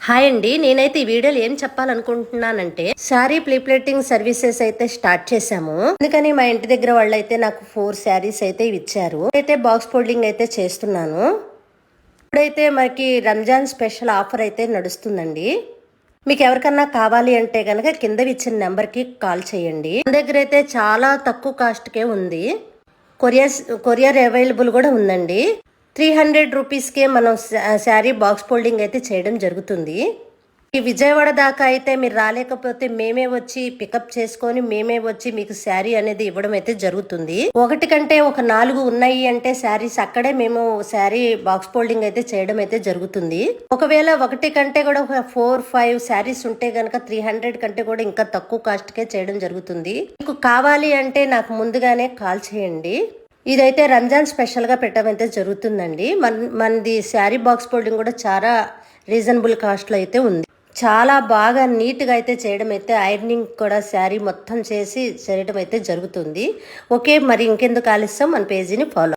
Hi అండి, నేనైతే ఈ వీడియోలో ఏం చెప్పాలనుకుంటున్నానంటే శారీ ప్లేప్లేటింగ్ సర్వీసెస్ అయితే స్టార్ట్ చేశాము. అందుకని మా ఇంటి దగ్గర వాళ్ళు అయితే నాకు 4 శారీస్ అయితే ఇచ్చారు. అయితే బాక్స్ ఫోల్డింగ్ అయితే చేస్తున్నాను. ఇప్పుడైతే మనకి రంజాన్ స్పెషల్ ఆఫర్ అయితే నడుస్తుందండి. మీకు ఎవరికన్నా కావాలి అంటే కనుక కింద ఇచ్చిన నెంబర్కి కాల్ చేయండి. మన దగ్గర అయితే చాలా తక్కువ కాస్ట్కే ఉంది. కొరియర్ అవైలబుల్ కూడా ఉందండి. 300 రూపీస్కే మనం శారీ బాక్స్ ఫోల్డింగ్ అయితే చేయడం జరుగుతుంది. ఈ విజయవాడ దాకా అయితే మీరు రాలేకపోతే మేమే వచ్చి పికప్ చేసుకొని మేమే వచ్చి మీకు శారీ అనేది ఇవ్వడం అయితే జరుగుతుంది. ఒకటి కంటే ఒక 4 ఉన్నాయి అంటే శారీస్ అక్కడే మేము శారీ బాక్స్ ఫోల్డింగ్ అయితే చేయడం అయితే జరుగుతుంది. ఒకవేళ ఒకటి కంటే కూడా ఒక 4-5 శారీస్ ఉంటే గనక 300 కంటే కూడా ఇంకా తక్కువ కాస్ట్ కే చేయడం జరుగుతుంది. మీకు కావాలి అంటే నాకు ముందుగానే కాల్ చేయండి. ఇదైతే రంజాన్ స్పెషల్గా పెట్టడం జరుగుతుందండి. మనది శారీ బాక్స్ ఫోల్డింగ్ కూడా చాలా రీజనబుల్ కాస్ట్లో అయితే ఉంది. చాలా బాగా నీట్గా అయితే చేయడం అయితే ఐరనింగ్ కూడా శారీ మొత్తం చేసి చేయడం అయితే జరుగుతుంది. ఓకే, మరి ఇంకెందుకు ఆలస్యం, మన పేజీని ఫాలో